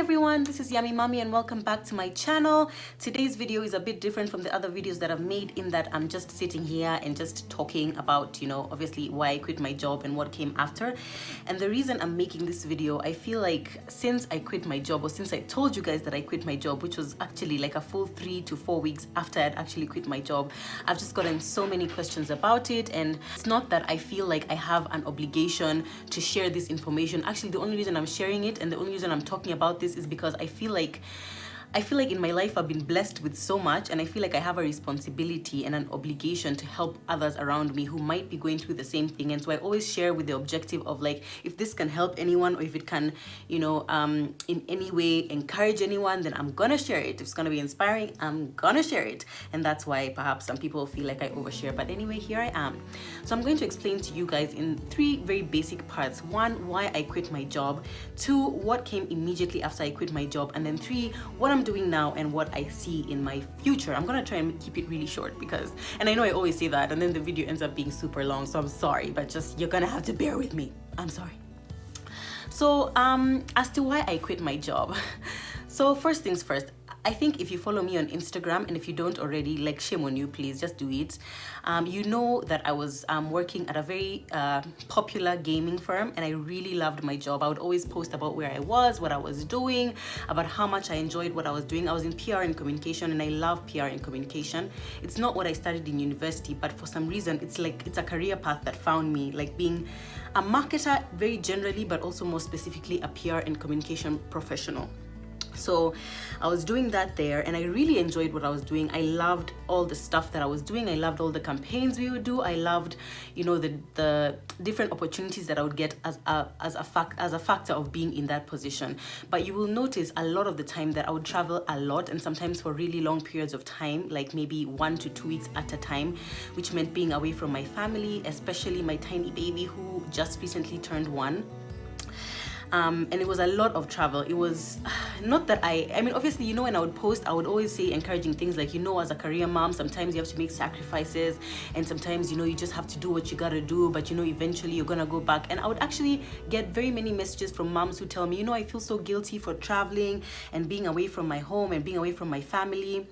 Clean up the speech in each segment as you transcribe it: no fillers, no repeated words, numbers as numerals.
everyone, this is Yummy Mommy and welcome back to my channel. Today's video is a bit different from the other videos that I've made in that I'm just sitting here and just talking about, obviously why I quit my job and what came after. And the reason I'm making this video, I feel like since I quit my job, or since I told you guys that I quit my job, which was actually like a full 3 to 4 weeks after I'd actually quit my job, I've just gotten so many questions about it. And it's not that I feel like I have an obligation to share this information. Actually, the only reason I'm sharing it and the only reason I'm talking about this is because I feel like in my life I've been blessed with so much, and I feel like I have a responsibility and an obligation to help others around me who might be going through the same thing. And so I always share with the objective of like, if this can help anyone, or if it can, in any way encourage anyone, then I'm gonna share it. If it's gonna be inspiring, I'm gonna share it. And that's why perhaps some people feel like I overshare. But anyway, here I am. So I'm going to explain to you guys in 3 very basic parts. 1, why I quit my job. 2, what came immediately after I quit my job. And then 3, what I'm doing now and what I see in my future. I'm gonna try and keep it really short because, and I know I always say that and then the video ends up being super long, so I'm sorry, but just you're gonna have to bear with me. I'm sorry. So as to why I quit my job. So first things first, I think if you follow me on Instagram, and if you don't already, like, shame on you, please just do it. You know that I was working at a very popular gaming firm, and I really loved my job. I would always post about where I was, what I was doing, about how much I enjoyed what I was doing. I was in PR and communication, and I love PR and communication. It's not what I studied in university, but for some reason, it's a career path that found me, like being a marketer very generally, but also more specifically a PR and communication professional. So I was doing that there, and I really enjoyed what I was doing. I loved all the stuff that I was doing. I loved all the campaigns we would do. I loved, the different opportunities that I would get as a factor of being in that position. But you will notice a lot of the time that I would travel a lot, and sometimes for really long periods of time, like maybe 1 to 2 weeks at a time, which meant being away from my family, especially my tiny baby who just recently turned 1. And it was a lot of travel. It was not that I mean, obviously, when I would post, I would always say encouraging things like, as a career mom, sometimes you have to make sacrifices, and sometimes, you just have to do what you gotta do, but eventually you're gonna go back. And I would actually get very many messages from moms who tell me, I feel so guilty for traveling and being away from my home and being away from my family.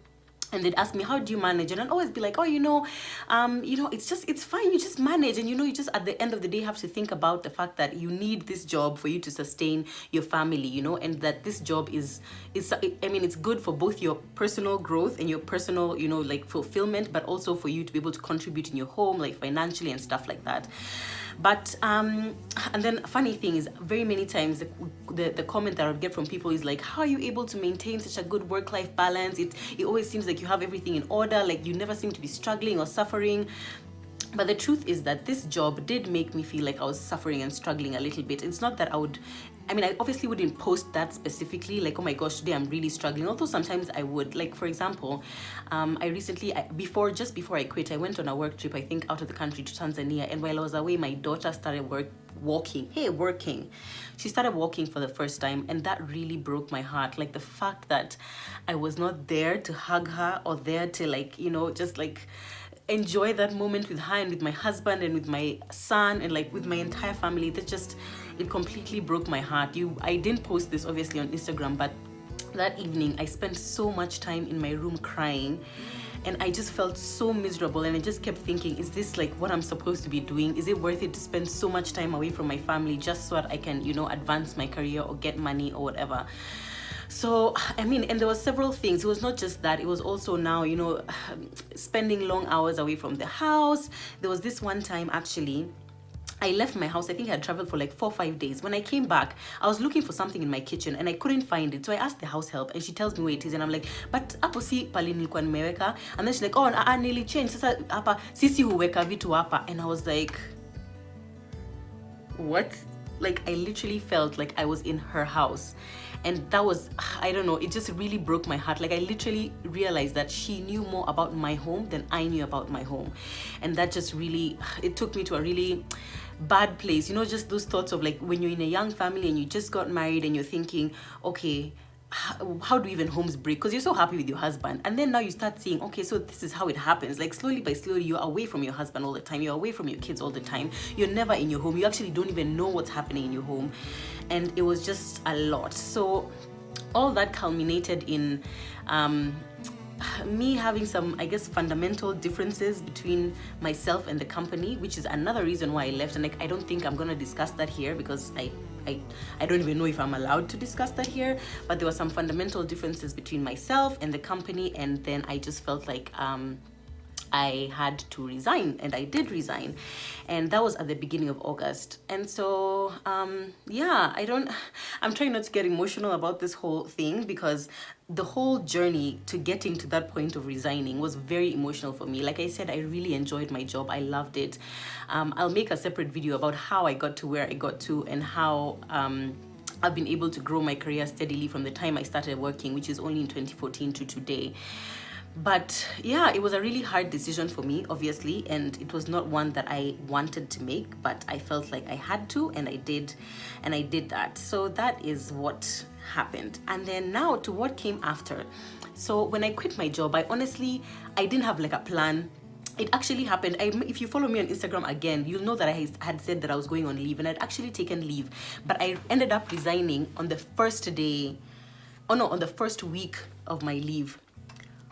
And they'd ask me, how do you manage? And I'd always be like, it's fine, you just manage. And you just at the end of the day have to think about the fact that you need this job for you to sustain your family, and that this job it's good for both your personal growth and your personal, fulfillment, but also for you to be able to contribute in your home, like financially and stuff like that. But and then funny thing is, very many times the comment that I would get from people is like, how are you able to maintain such a good work-life balance? It always seems like you have everything in order, like you never seem to be struggling or suffering. But the truth is that this job did make me feel like I was suffering and struggling a little bit. It's not that I obviously wouldn't post that specifically, like, oh my gosh, today I'm really struggling. Although sometimes I would. Like, for example, I recently, just before I quit, I went on a work trip, I think, out of the country to Tanzania. And while I was away, my daughter started working. She started walking for the first time, and that really broke my heart. Like, the fact that I was not there to hug her or there to, just enjoy that moment with her and with my husband and with my son and with my entire family. It completely broke my heart. I didn't post this obviously on Instagram, but that evening I spent so much time in my room crying, and I just felt so miserable. And I just kept thinking, is this what I'm supposed to be doing? Is it worth it to spend so much time away from my family just so that I can advance my career or get money or whatever? So, and there were several things. It was not just that. It was also now, spending long hours away from the house. There was this one time, actually, I left my house. I think I had traveled for 4 or 5 days. When I came back, I was looking for something in my kitchen and I couldn't find it. So I asked the house help, and she tells me where it is. And I'm like, but hapo si pali nilikuwa nimeweka. And then she's like, oh, nili change. Sasa hapa sisi huweka vitu hapa. And I was like, what? I literally felt like I was in her house. And that was, I don't know, it just really broke my heart. I literally realized that she knew more about my home than I knew about my home. And that just really, it took me to a really bad place. Just those thoughts of when you're in a young family and you just got married and you're thinking, okay, how do even homes break? Because you're so happy with your husband, and then now you start seeing, okay, so this is how it happens. Slowly by slowly, you're away from your husband all the time, you're away from your kids all the time, you're never in your home, you actually don't even know what's happening in your home. And it was just a lot. So all that culminated in me having some, I guess, fundamental differences between myself and the company, which is another reason why I left. And like, I don't think I'm gonna discuss that here because I don't even know if I'm allowed to discuss that here, but there were some fundamental differences between myself and the company, and then I just felt like I had to resign, and I did resign, and that was at the beginning of August. And so yeah, I'm trying not to get emotional about this whole thing because the whole journey to getting to that point of resigning was very emotional for me. Like I said, I really enjoyed my job. I loved it. I'll make a separate video about how I got to where I got to and how I've been able to grow my career steadily from the time I started working, which is only in 2014 to today. But yeah, it was a really hard decision for me, obviously, and it was not one that I wanted to make, but I felt like I had to, and I did that. So that is what happened. And then now to what came after. So when I quit my job, I didn't have like a plan. It actually happened. If you follow me on Instagram again, you'll know that I had said that I was going on leave, and I'd actually taken leave, but I ended up resigning on the first week of my leave.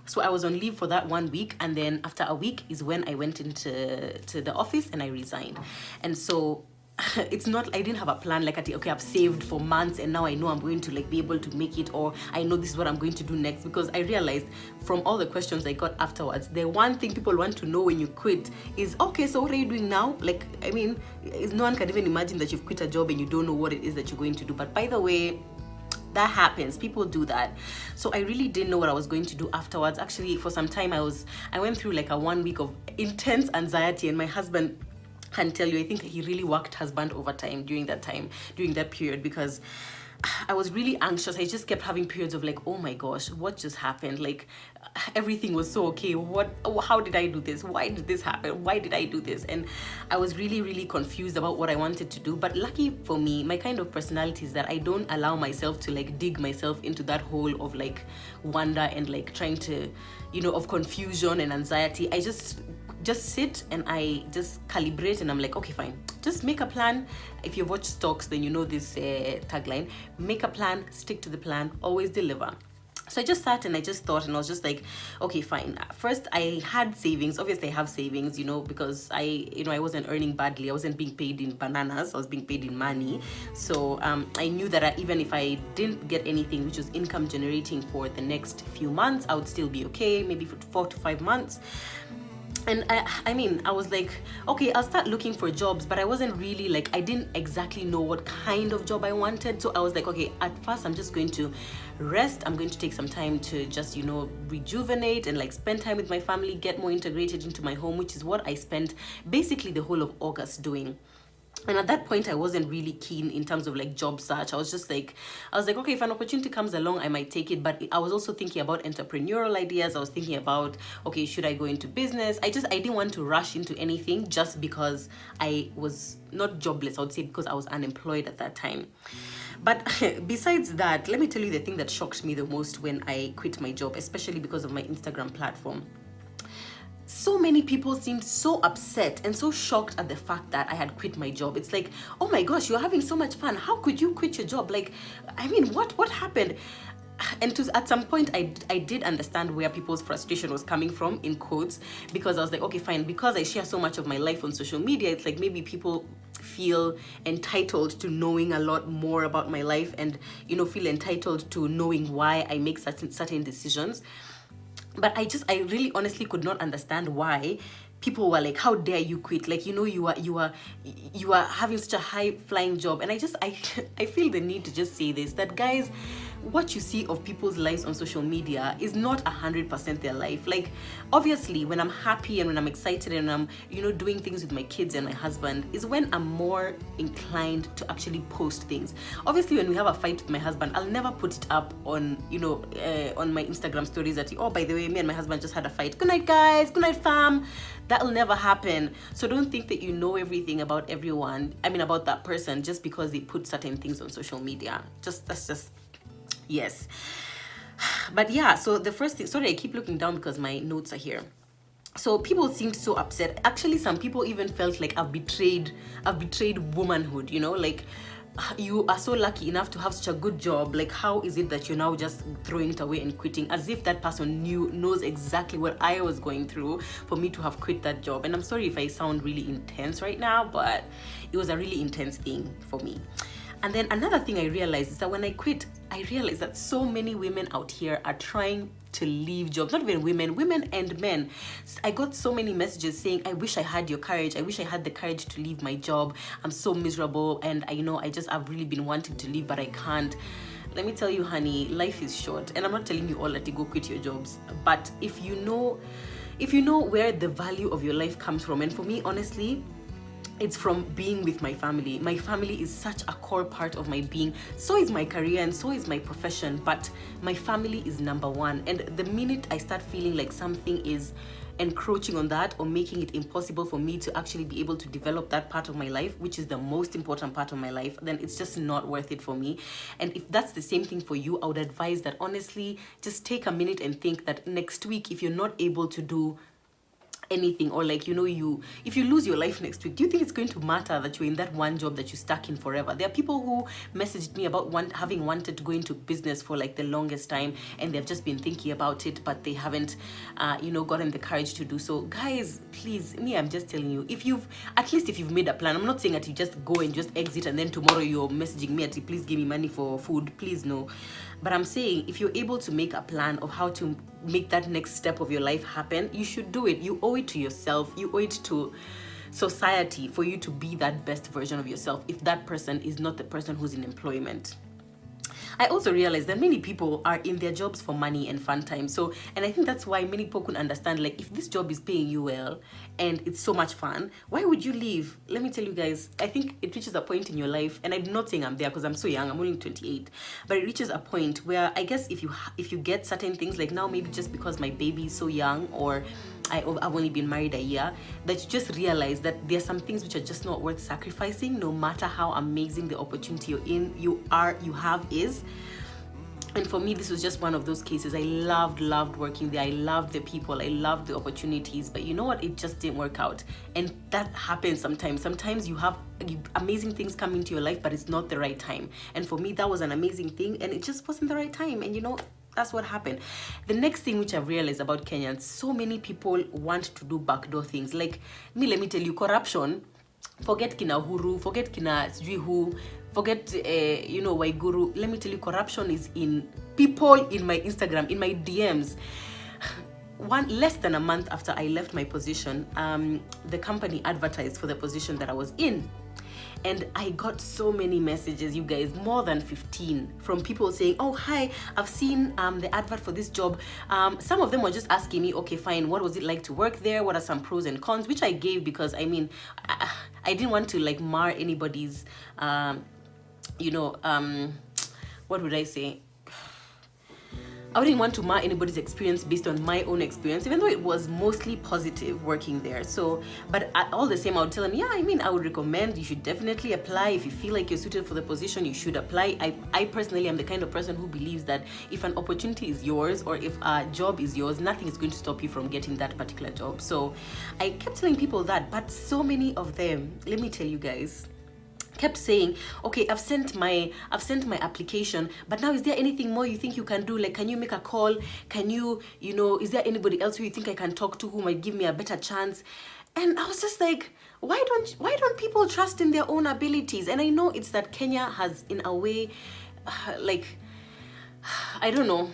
So I was on leave for that 1 week, and then after a week is when I went into the office and I resigned. And so it's not, I didn't have a plan like, okay, I've saved for months and now I know I'm going to like be able to make it, or I know this is what I'm going to do next, because I realized from all the questions I got afterwards, the one thing people want to know when you quit is, okay, so what are you doing now? Like, I mean, no one can even imagine that you've quit a job and you don't know what it is that you're going to do. But by the way, that happens. People do that. So I really didn't know what I was going to do afterwards. Actually, for some time I went through like a 1 week of intense anxiety, and my husband can tell you, I think he really worked husband overtime during that period, because I was really anxious. I just kept having periods of like, oh my gosh, what just happened? Like, everything was so okay. How did I do this? Why did this happen? Why did I do this? And I was really, really confused about what I wanted to do. But lucky for me, my kind of personality is that I don't allow myself to like dig myself into that hole of like wonder and like trying to, of confusion and anxiety. I just sit and I just calibrate, and I'm like, okay, fine, just make a plan. If you've watched stocks, then you know this tagline: make a plan, stick to the plan, always deliver. So I just sat and I just thought, and I was just like, okay, fine. First, I had savings. Obviously, I have savings, because I wasn't earning badly. I wasn't being paid in bananas. I was being paid in money. So I knew that even if I didn't get anything which was income generating for the next few months, I would still be okay, maybe for 4 to 5 months. And I was like, okay, I'll start looking for jobs, but I wasn't really like, I didn't exactly know what kind of job I wanted. So I was like, okay, at first I'm just going to rest. I'm going to take some time to just, rejuvenate and like spend time with my family, get more integrated into my home, which is what I spent basically the whole of August doing. And at that point, I wasn't really keen in terms of like job search. I was like, okay, if an opportunity comes along, I might take it. But I was also thinking about entrepreneurial ideas. I was thinking about, okay, should I go into business? I didn't want to rush into anything just because I was not jobless. I would say because I was unemployed at that time. But besides that, let me tell you the thing that shocked me the most when I quit my job, especially because of my Instagram platform. So many people seemed so upset and so shocked at the fact that I had quit my job. It's like, oh my gosh, you're having so much fun. How could you quit your job? Like, I mean, what happened? And at some point, I did understand where people's frustration was coming from, in quotes, because I was like, okay, fine, because I share so much of my life on social media, it's like maybe people feel entitled to knowing a lot more about my life and, feel entitled to knowing why I make certain decisions. But I really honestly could not understand why people were like, how dare you quit? Like, you are having such a high flying job. And I feel the need to just say this, that guys, what you see of people's lives on social media is not 100% their life. Like, obviously, when I'm happy and when I'm excited and I'm, doing things with my kids and my husband is when I'm more inclined to actually post things. Obviously, when we have a fight with my husband, I'll never put it up on, on my Instagram stories that, oh, by the way, me and my husband just had a fight. Good night, guys. Good night, fam. That'll never happen. So don't think that you know everything about everyone. About that person just because they put certain things on social media. That's just yes. But yeah, so the first thing, sorry, I keep looking down because my notes are here. So people seemed so upset. Actually, some people even felt like I've betrayed womanhood, like you are so lucky enough to have such a good job. Like, how is it that you're now just throwing it away and quitting, as if that person knows exactly what I was going through for me to have quit that job? And I'm sorry if I sound really intense right now, but it was a really intense thing for me. And then another thing I realized is that when I quit, I realized that so many women out here are trying to leave jobs. Not even women and men. I got so many messages saying, I wish I had your courage. I wish I had the courage to leave my job. I'm so miserable, and I've really been wanting to leave, but I can't. Let me tell you, honey, life is short. And I'm not telling you all that you go quit your jobs, but if you know where the value of your life comes from, and for me, honestly, it's from being with my family. My family is such a core part of my being. So is my career and so is my profession, but my family is number one. And the minute I start feeling like something is encroaching on that or making it impossible for me to actually be able to develop that part of my life, which is the most important part of my life, then it's just not worth it for me. And if that's the same thing for you, I would advise that honestly, just take a minute and think that next week, if you're not able to do anything, or like, if you lose your life next week, do you think it's going to matter that you're in that one job that you're stuck in forever? There are people who messaged me about having wanted to go into business for like the longest time, and they've just been thinking about it, but they haven't gotten the courage to do so. Guys, please, I'm just telling you, if you've made a plan. I'm not saying that you just go and just exit and then tomorrow you're messaging me at, please give me money for food. Please, no. But I'm saying, if you're able to make a plan of how to make that next step of your life happen, you should do it. You owe it to yourself. You owe it to society for you to be that best version of yourself, if that person is not the person who's in employment. I also realized that many people are in their jobs for money and fun time. And I think that's why many people can understand, like, if this job is paying you well and it's so much fun, why would you leave? Let me tell you guys, I think it reaches a point in your life, and I'm not saying I'm there because I'm so young, I'm only 28, but it reaches a point where I guess if you get certain things, like now maybe just because my baby is so young, or I've only been married a year, that you just realize that there are some things which are just not worth sacrificing, no matter how amazing the opportunity you have is. And for me, this was just one of those cases. I loved working there. I loved the people. I loved the opportunities. But you know what? It just didn't work out. And that happens sometimes. Sometimes you have amazing things come into your life, but it's not the right time. And for me, that was an amazing thing, and it just wasn't the right time. And that's what happened. The next thing which I've realized about Kenyans, so many people want to do backdoor things. Like me, let me tell you, corruption, forget kina Uhuru, forget kina sijui who, forget Waiguru. Let me tell you, corruption is in people in my Instagram, in my DMs. Less than a month after I left my position, the company advertised for the position that I was in. And I got so many messages, you guys, more than 15, from people saying, oh, hi, I've seen the advert for this job. Some of them were just asking me, okay, fine, what was it like to work there? What are some pros and cons? Which I gave because, I didn't want to like mar anybody's, what would I say? I wouldn't want to mar anybody's experience based on my own experience, even though it was mostly positive working there. But all the same, I would tell them, I would recommend you should definitely apply. If you feel like you're suited for the position, you should apply. I personally am the kind of person who believes that if an opportunity is yours, or if a job is yours, nothing is going to stop you from getting that particular job. So I kept telling people that, but so many of them, let me tell you guys, kept saying, okay, I've sent my application, but now is there anything more you think you can do? Like, can you make a call? Can you, is there anybody else who you think I can talk to who might give me a better chance? And I was just like, why don't people trust in their own abilities? And I know it's that Kenya has, in a way, I don't know,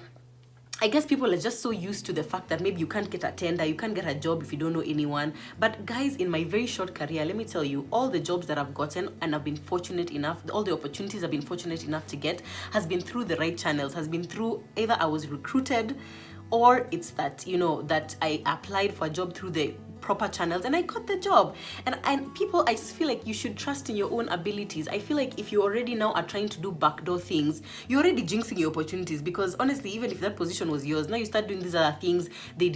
I guess people are just so used to the fact that maybe you can't get a tender, you can't get a job if you don't know anyone. But guys, in my very short career, let me tell you, all the jobs that I've gotten and I've been fortunate enough, all the opportunities I've been fortunate enough to get has been through the right channels, has been through either I was recruited, or it's that, that I applied for a job through the proper channels and I got the job. And people, I just feel like you should trust in your own abilities. I feel like if you already now are trying to do backdoor things, you're already jinxing your opportunities, because honestly, even if that position was yours, now you start doing these other things, they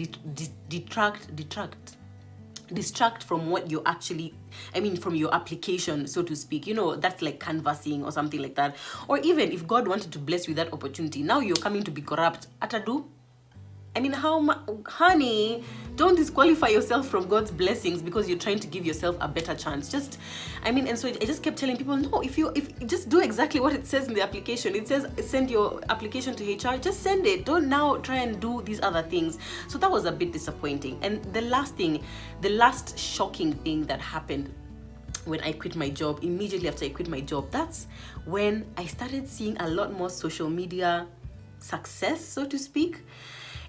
distract from what you actually, from your application, so to speak. That's like canvassing or something like that. Or even if God wanted to bless you with that opportunity, now you're coming to be corrupt. Atadu, I mean, honey, don't disqualify yourself from God's blessings because you're trying to give yourself a better chance. Just, I mean, and so I just kept telling people, no, if just do exactly what it says in the application. It says send your application to HR, just send it. Don't now try and do these other things. So that was a bit disappointing. And the last shocking thing that happened when I quit my job, immediately after I quit my job, that's when I started seeing a lot more social media success, so to speak.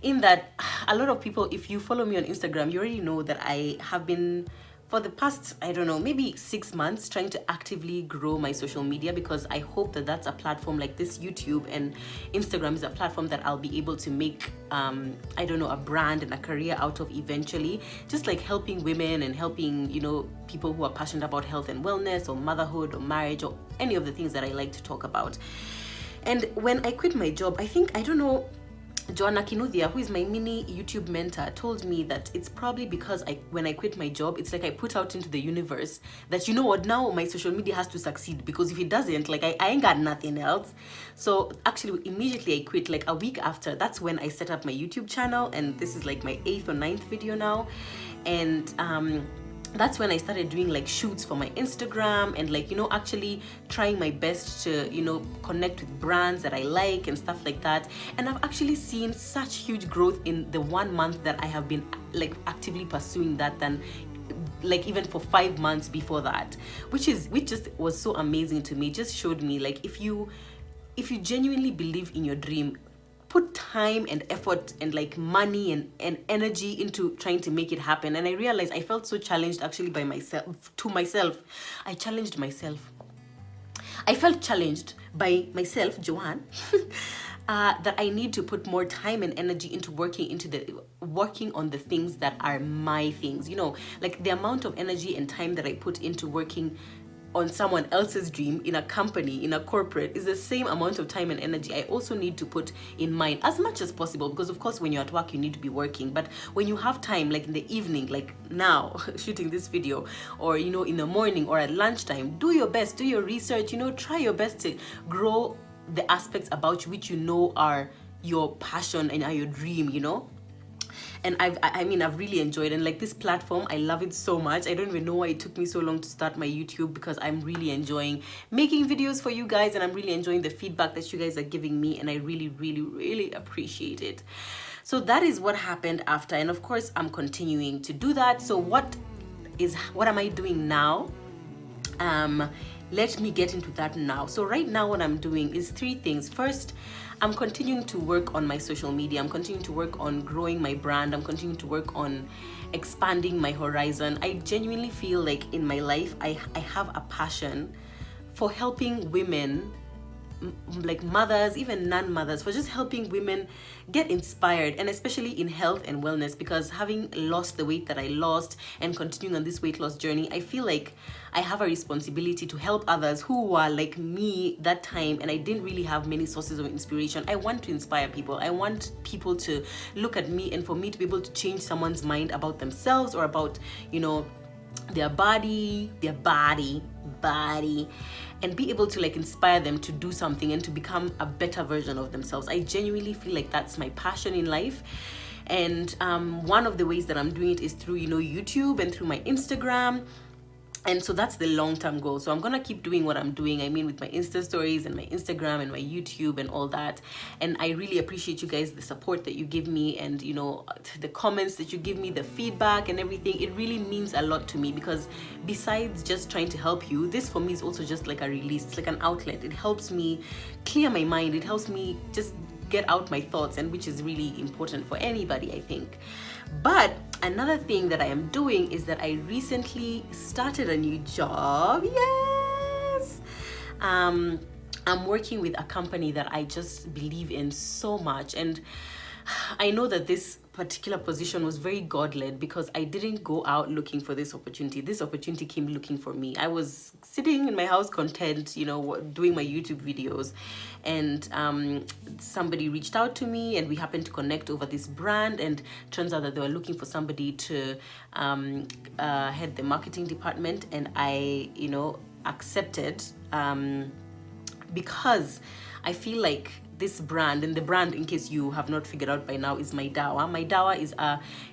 In that, a lot of people, if you follow me on Instagram, you already know that I have been, for the past, I don't know, maybe 6 months, trying to actively grow my social media, because I hope that that's a platform like this YouTube and Instagram is a platform that I'll be able to make, I don't know, a brand and a career out of eventually, just like helping women and helping, you know, people who are passionate about health and wellness or motherhood or marriage or any of the things that I like to talk about. And when I quit my job, I don't know, Joanna Kinuthia, who is my mini YouTube mentor, told me that it's probably because when I quit my job, it's like I put out into the universe that, you know what, now my social media has to succeed, because if it doesn't, like I ain't got nothing else. So actually, immediately I quit, like a week after, that's when I set up my YouTube channel, and this is like my 8th or 9th video now. And that's when I started doing like shoots for my Instagram and like, you know, actually trying my best to, you know, connect with brands that I like and stuff like that. And I've actually seen such huge growth in the 1 month that I have been like actively pursuing that than like even for 5 months before that, which just was so amazing to me. It just showed me like if you genuinely believe in your dream, put time and effort and like money and energy into trying to make it happen. And I realized I felt so challenged actually by myself. I challenged myself. I felt challenged by myself, Joanne, that I need to put more time and energy into working on the things that are my things. You know, like the amount of energy and time that I put into working on someone else's dream in a company, in a corporate, is the same amount of time and energy I also need to put in mine as much as possible, because of course when you're at work you need to be working, but when you have time, like in the evening, like now shooting this video, or you know, in the morning or at lunchtime, do your best, do your research, you know, try your best to grow the aspects about you which you know are your passion and are your dream, you know. And I've really enjoyed it. And like this platform, I love it so much. I don't even know why it took me so long to start my YouTube, because I'm really enjoying making videos for you guys, and I'm really enjoying the feedback that you guys are giving me, and I really, really, really appreciate it. So that is what happened after, and of course I'm continuing to do that. So what am I doing now? Let me get into that now. So right now what I'm doing is 3 things. First, I'm continuing to work on my social media. I'm continuing to work on growing my brand. I'm continuing to work on expanding my horizon. I genuinely feel like in my life, I have a passion for helping women, like mothers, even non-mothers, for just helping women get inspired, and especially in health and wellness, because having lost the weight that I lost and continuing on this weight loss journey, I feel like I have a responsibility to help others who were like me that time, and I didn't really have many sources of inspiration. I want to inspire people. I want people to look at me, and for me to be able to change someone's mind about themselves or about, you know, their body, and be able to like inspire them to do something and to become a better version of themselves. I genuinely feel like that's my passion in life. And one of the ways that I'm doing it is through, you know, YouTube and through my Instagram. And so that's the long-term goal. So I'm gonna keep doing what I'm doing. I mean, with my Insta stories and my Instagram and my YouTube and all that. And I really appreciate you guys, the support that you give me, and you know, the comments that you give me, the feedback and everything. It really means a lot to me, because besides just trying to help you, this for me is also just like a release. It's like an outlet. It helps me clear my mind. It helps me just get out my thoughts, and which is really important for anybody, I think. But another thing that I am doing is that I recently started a new job. Yes! I'm working with a company that I just believe in so much, and I know that this particular position was very God-led, because I didn't go out looking for this opportunity. This opportunity came looking for me. I was sitting in my house content, you know, doing my YouTube videos, and somebody reached out to me, and we happened to connect over this brand, and turns out that they were looking for somebody to head the marketing department, and I, you know, accepted because I feel like this brand, and the brand, in case you have not figured out by now, is My Dawa. My Dawa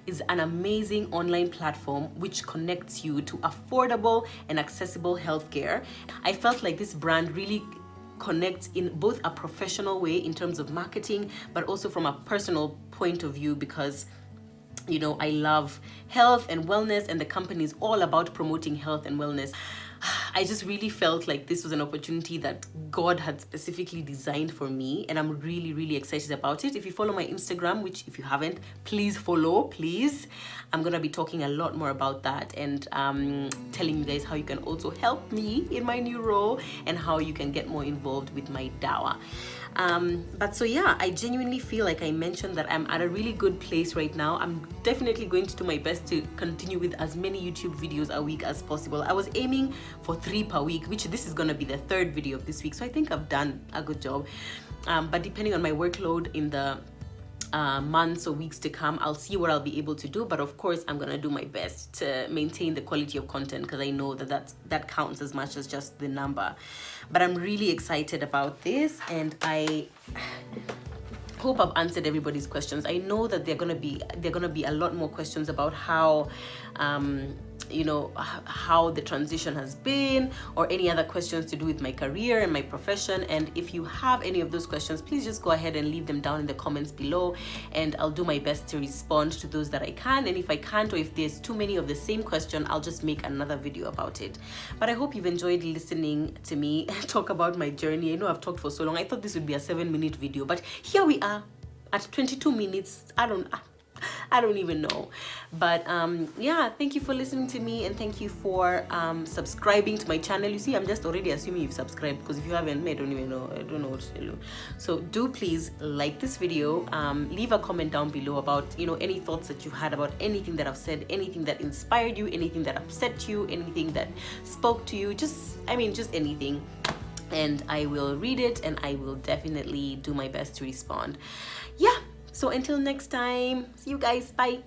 is an amazing online platform which connects you to affordable and accessible healthcare. I felt like this brand really connects in both a professional way in terms of marketing, but also from a personal point of view, because you know, I love health and wellness, and the company is all about promoting health and wellness. I just really felt like this was an opportunity that God had specifically designed for me, and I'm really, really excited about it. If you follow my Instagram, which if you haven't, please follow, please. I'm gonna be talking a lot more about that, and telling you guys how you can also help me in my new role and how you can get more involved with My Dawa. But so yeah, I genuinely feel like I mentioned that I'm at a really good place right now. I'm definitely going to do my best to continue with as many YouTube videos a week as possible. I was aiming for 3 per week, which this is gonna be the 3rd video of this week, so I think I've done a good job. But depending on my workload in the months or weeks to come, I'll see what I'll be able to do. But of course, I'm gonna do my best to maintain the quality of content, because I know that counts as much as just the number. But I'm really excited about this, and I hope I've answered everybody's questions. I know that they're gonna be a lot more questions about how you know, how the transition has been, or any other questions to do with my career and my profession. And if you have any of those questions, please just go ahead and leave them down in the comments below, and I'll do my best to respond to those that I can. And if I can't, or if there's too many of the same question, I'll just make another video about it. But I hope you've enjoyed listening to me talk about my journey. I know I've talked for so long. I thought this would be a 7-minute video, but here we are at 22 minutes. I don't even know. But yeah, thank you for listening to me, and thank you for subscribing to my channel. You see, I'm just already assuming you've subscribed, because if you haven't, I don't know what to tell you. So do please like this video, leave a comment down below about, you know, any thoughts that you had about anything that I've said, anything that inspired you, anything that upset you, anything that spoke to you, just anything. And I will read it, and I will definitely do my best to respond. Yeah. So until next time, see you guys. Bye.